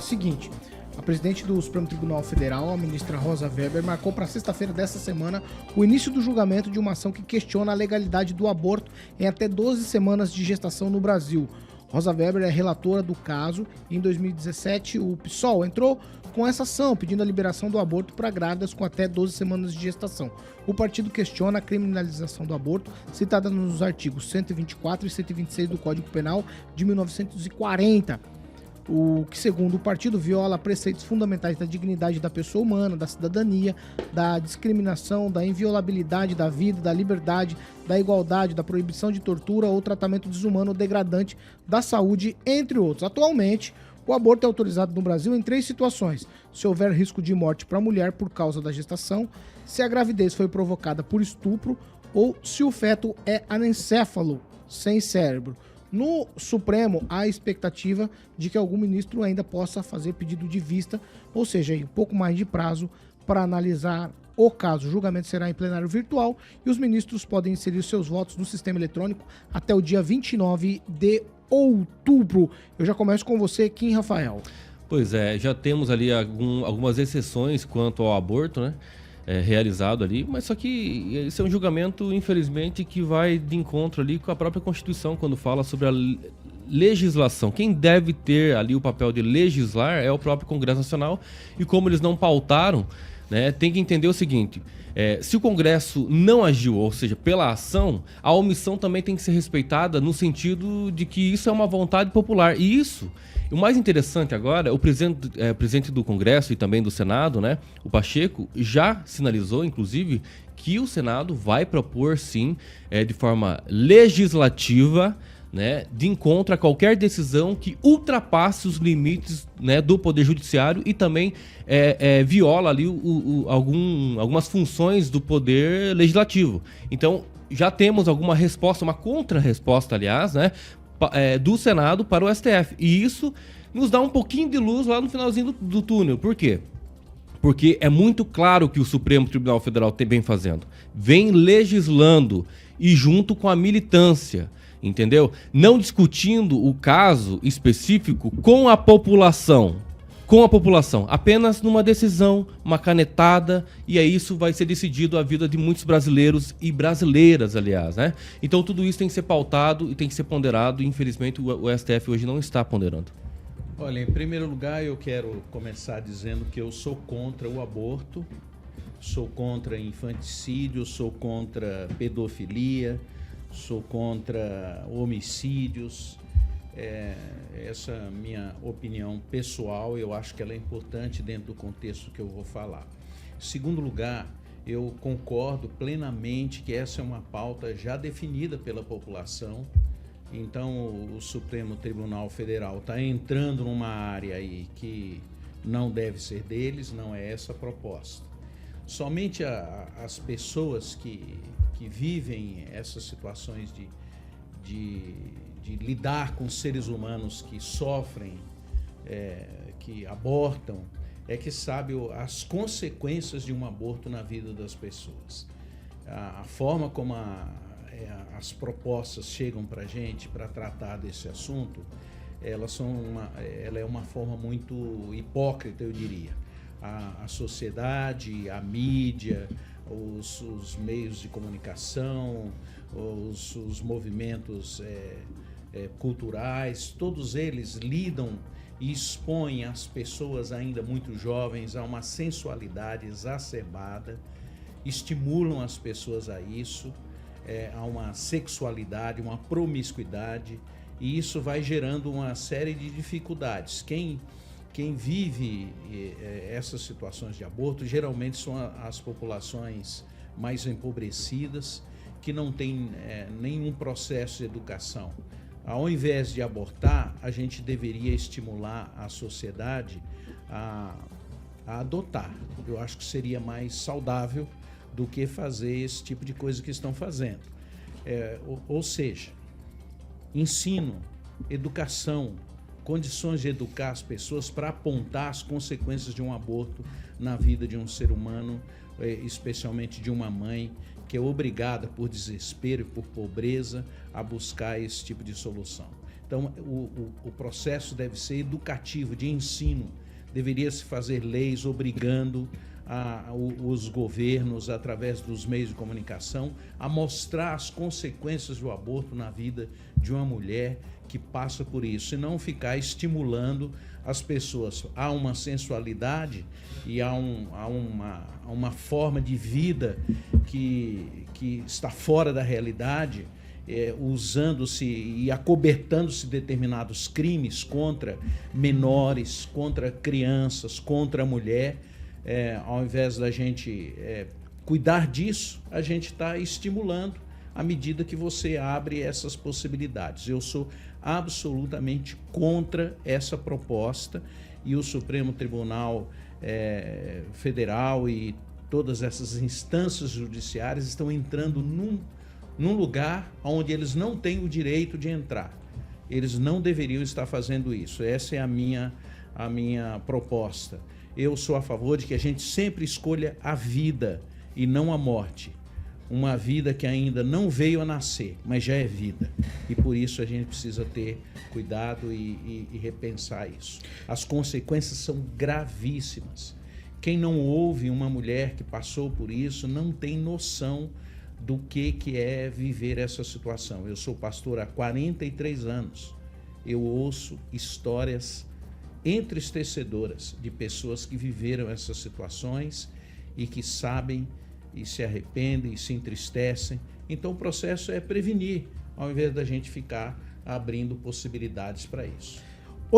Seguinte, a presidente do Supremo Tribunal Federal, a ministra Rosa Weber, marcou para sexta-feira desta semana o início do julgamento de uma ação que questiona a legalidade do aborto em até 12 semanas de gestação no Brasil. Rosa Weber é relatora do caso e em 2017 o PSOL entrou com essa ação pedindo a liberação do aborto para grávidas com até 12 semanas de gestação. O partido questiona a criminalização do aborto citada nos artigos 124 e 126 do Código Penal de 1940. O que, segundo o partido, viola preceitos fundamentais da dignidade da pessoa humana, da cidadania, da discriminação, da inviolabilidade da vida, da liberdade, da igualdade, da proibição de tortura ou tratamento desumano ou degradante da saúde, entre outros. Atualmente, o aborto é autorizado no Brasil em 3 situações: se houver risco de morte para a mulher por causa da gestação, se a gravidez foi provocada por estupro ou se o feto é anencéfalo, sem cérebro. No Supremo, há a expectativa de que algum ministro ainda possa fazer pedido de vista, ou seja, um pouco mais de prazo para analisar o caso. O julgamento será em plenário virtual e os ministros podem inserir seus votos no sistema eletrônico até o dia 29 de outubro. Eu já começo com você, Kim Rafael. Pois é, já temos ali algumas exceções quanto ao aborto, né? Realizado ali, mas só que esse é um julgamento, infelizmente, que vai de encontro ali com a própria Constituição, quando fala sobre a legislação. Quem deve ter ali o papel de legislar é o próprio Congresso Nacional, e como eles não pautaram, né, tem que entender o seguinte: se o Congresso não agiu, ou seja, pela ação, a omissão também tem que ser respeitada no sentido de que isso é uma vontade popular. E isso, o mais interessante agora, o presidente do Congresso e também do Senado, né, o Pacheco, já sinalizou, inclusive, que o Senado vai propor, sim, de forma legislativa, né, de encontro a qualquer decisão que ultrapasse os limites, né, do Poder Judiciário e também viola ali algumas funções do Poder Legislativo. Então, já temos alguma resposta, uma contra-resposta, aliás, né, do Senado para o STF. E isso nos dá um pouquinho de luz lá no finalzinho do túnel. Por quê? Porque é muito claro que o Supremo Tribunal Federal vem fazendo. Vem legislando e junto com a militância, entendeu? Não discutindo o caso específico com a população, apenas numa decisão, uma canetada, e aí isso vai ser decidido a vida de muitos brasileiros e brasileiras, aliás, né? Então tudo isso tem que ser pautado e tem que ser ponderado, e infelizmente o STF hoje não está ponderando. Olha, em primeiro lugar eu quero começar dizendo que eu sou contra o aborto, sou contra infanticídio, sou contra pedofilia, sou contra homicídios. Essa minha opinião pessoal, eu acho que ela é importante dentro do contexto que eu vou falar. Em segundo lugar, eu concordo plenamente que essa é uma pauta já definida pela população. Então o Supremo Tribunal Federal está entrando numa área aí que não deve ser deles, não é essa a proposta. Somente as pessoas que vivem essas situações de lidar com seres humanos que sofrem, que abortam, que sabe as consequências de um aborto na vida das pessoas. A forma como as propostas chegam para a gente para tratar desse assunto, ela é uma forma muito hipócrita, eu diria. A sociedade, a mídia, os meios de comunicação, os movimentos culturais, todos eles lidam e expõem as pessoas ainda muito jovens a uma sensualidade exacerbada, estimulam as pessoas a isso, a uma sexualidade, uma promiscuidade, e isso vai gerando uma série de dificuldades. Quem vive essas situações de aborto geralmente são as populações mais empobrecidas, que não têm nenhum processo de educação. Ao invés de abortar, a gente deveria estimular a sociedade a adotar. Eu acho que seria mais saudável do que fazer esse tipo de coisa que estão fazendo. Ou seja, ensino, educação, condições de educar as pessoas para apontar as consequências de um aborto na vida de um ser humano, especialmente de uma mãe que é obrigada por desespero e por pobreza a buscar esse tipo de solução. Então, o processo deve ser educativo, de ensino. Deveria se fazer leis obrigando os governos, através dos meios de comunicação, a mostrar as consequências do aborto na vida de uma mulher que passa por isso, e não ficar estimulando as pessoas a uma sensualidade e a uma forma de vida que está fora da realidade, usando-se e acobertando-se determinados crimes contra menores, contra crianças, contra a mulher. Ao invés da gente cuidar disso, a gente está estimulando à medida que você abre essas possibilidades. Eu sou absolutamente contra essa proposta, e o Supremo Tribunal Federal e todas essas instâncias judiciárias estão entrando num lugar onde eles não têm o direito de entrar. Eles não deveriam estar fazendo isso. Essa é a minha proposta. Eu sou a favor de que a gente sempre escolha a vida e não a morte. Uma vida que ainda não veio a nascer, mas já é vida. E por isso a gente precisa ter cuidado e repensar isso. As consequências são gravíssimas. Quem não ouve uma mulher que passou por isso não tem noção do que é viver essa situação. Eu sou pastor há 43 anos. Eu ouço histórias entristecedoras de pessoas que viveram essas situações e que sabem e se arrependem e se entristecem. Então o processo é prevenir, ao invés da gente ficar abrindo possibilidades para isso.